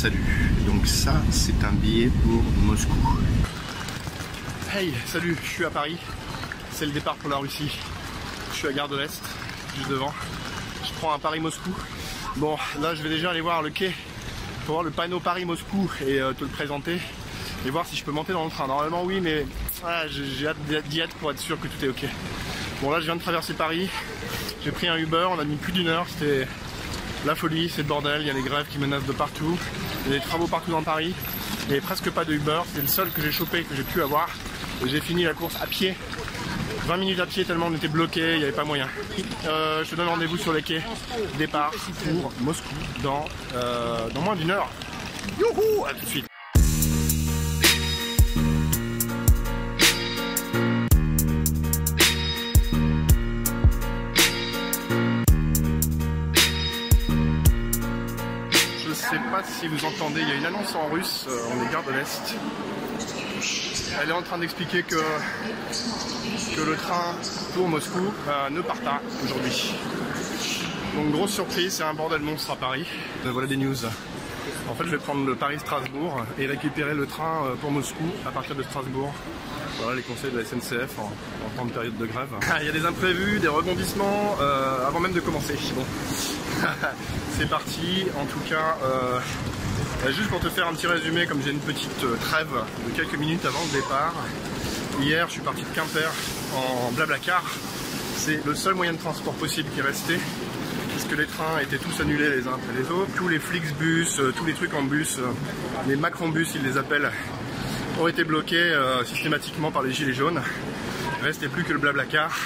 salut. Donc ça, c'est un billet pour Moscou. Hey, salut, je suis à Paris. C'est le départ pour la Russie. Je suis à Gare de l'Est, juste devant. Je prends un Paris-Moscou. Bon, là, je vais déjà aller voir le quai pour voir le panneau Paris-Moscou et te le présenter et voir si je peux monter dans le train. Normalement, oui, mais voilà, j'ai hâte d'y être pour être sûr que tout est ok. Bon, là, je viens de traverser Paris. J'ai pris un Uber, on a mis plus d'une heure. C'était la folie, c'est le bordel. Il y a des grèves qui menacent de partout. Il y a des travaux partout dans Paris. Il n'y avait presque pas de Uber. C'est le seul que j'ai chopé, que j'ai pu avoir. Et j'ai fini la course à pied. 20 minutes à pied tellement on était bloqué, il n'y avait pas moyen. Je te donne rendez-vous sur les quais. Départ pour Moscou dans moins d'une heure. Youhou, à tout de suite. Je sais pas si vous entendez, il y a une annonce en russe, on est Gare de l'Est. Elle est en train d'expliquer que le train pour Moscou ne part pas aujourd'hui. Donc grosse surprise, c'est un bordel monstre à Paris. Voilà des news. En fait, je vais prendre le Paris-Strasbourg et récupérer le train pour Moscou à partir de Strasbourg. Voilà les conseils de la SNCF en temps de période de grève. Il y a des imprévus, des rebondissements avant même de commencer. Bon, c'est parti. En tout cas, juste pour te faire un petit résumé, comme j'ai une petite trêve de quelques minutes avant le départ. Hier, je suis parti de Quimper en Blablacar. C'est le seul moyen de transport possible qui est resté, parce que les trains étaient tous annulés les uns après les autres. Tous les Flixbus, tous les trucs en bus, les Macronbus ils les appellent, ont été bloqués systématiquement par les gilets jaunes. Il ne restait plus que le Blablacar.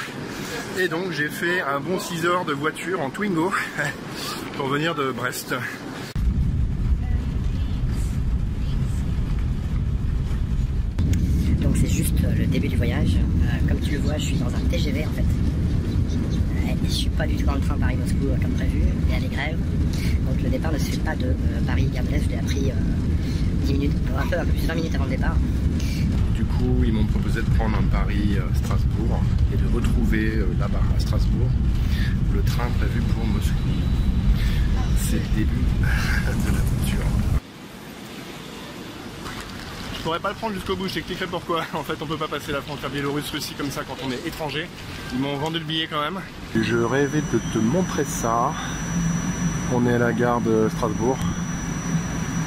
Et donc j'ai fait un bon 6 heures de voiture en Twingo pour venir de Brest. Donc c'est juste le début du voyage. Comme tu le vois, je suis dans un TGV en fait. Et je suis pas du tout dans le train Paris-Moscou comme prévu. Il y a les grèves. Donc le départ ne se fait pas de Paris-Gare de l'Est. Je l'ai appris 10 minutes, un peu plus de 20 minutes avant le départ. Du coup, ils m'ont proposé de prendre un Paris-Strasbourg et de retrouver là-bas à Strasbourg le train prévu pour Moscou. C'est le début de l'aventure. Je pourrais pas le prendre jusqu'au bout, je t'expliquerai pourquoi. En fait, on peut pas passer la frontière Biélorusse-Russie comme ça quand on est étranger. Ils m'ont vendu le billet quand même. Je rêvais de te montrer ça. On est à la gare de Strasbourg.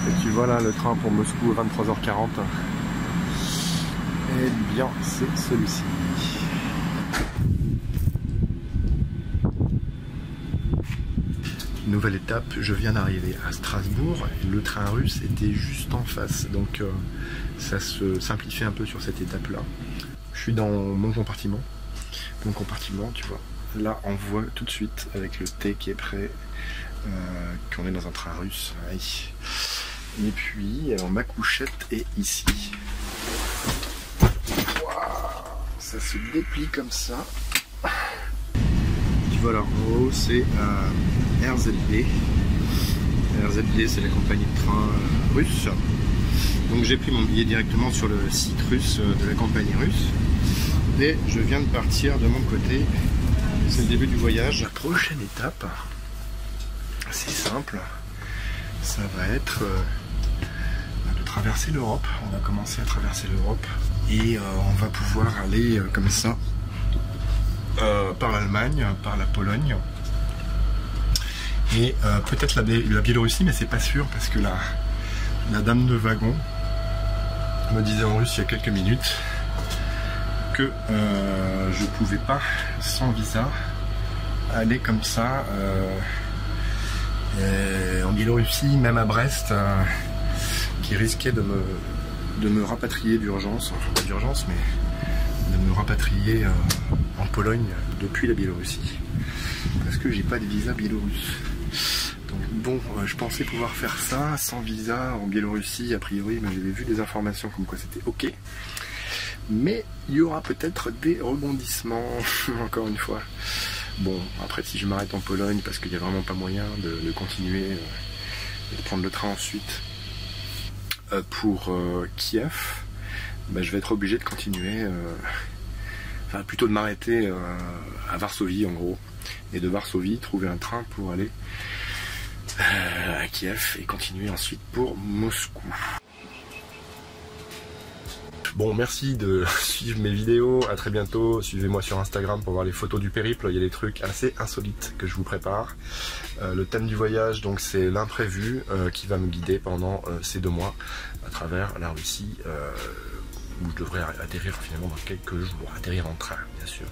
Et tu vois là le train pour Moscou à 23h40. Eh bien, c'est celui-ci. Nouvelle étape, je viens d'arriver à Strasbourg. Le train russe était juste en face, donc ça se simplifie un peu sur cette étape-là. Je suis dans mon compartiment. Mon compartiment, tu vois. Là, on voit tout de suite avec le thé qui est prêt qu'on est dans un train russe. Et puis, alors, ma couchette est ici. Ça se déplie comme ça. Tu vois là, en haut c'est RZD. RZD c'est la compagnie de train russe. Donc j'ai pris mon billet directement sur le site russe de la compagnie russe. Et je viens de partir de mon côté. C'est le début du voyage. La prochaine étape, c'est simple. Ça va être de traverser l'Europe. On va commencer à traverser l'Europe. Et on va pouvoir aller comme ça par l'Allemagne, par la Pologne et peut-être la Biélorussie, mais c'est pas sûr parce que la dame de wagon me disait en russe il y a quelques minutes que je pouvais pas sans visa aller comme ça en Biélorussie, même à Brest, qui risquait de me rapatrier d'urgence, enfin pas d'urgence, mais de me rapatrier en Pologne depuis la Biélorussie, parce que j'ai pas de visa biélorusse. Donc bon, je pensais pouvoir faire ça sans visa en Biélorussie, a priori, mais j'avais vu des informations comme quoi c'était ok. Mais il y aura peut-être des rebondissements, encore une fois. Bon, après si je m'arrête en Pologne, parce qu'il n'y a vraiment pas moyen de continuer, de prendre le train ensuite pour Kiev, bah, je vais être obligé de continuer, enfin plutôt de m'arrêter à Varsovie en gros, et de Varsovie trouver un train pour aller à Kiev et continuer ensuite pour Moscou. Bon, merci de suivre mes vidéos, à très bientôt, suivez-moi sur Instagram pour voir les photos du périple, il y a des trucs assez insolites que je vous prépare. Le thème du voyage, donc c'est l'imprévu qui va me guider pendant ces 2 mois à travers la Russie, où je devrais atterrir finalement dans quelques jours, atterrir en train bien sûr.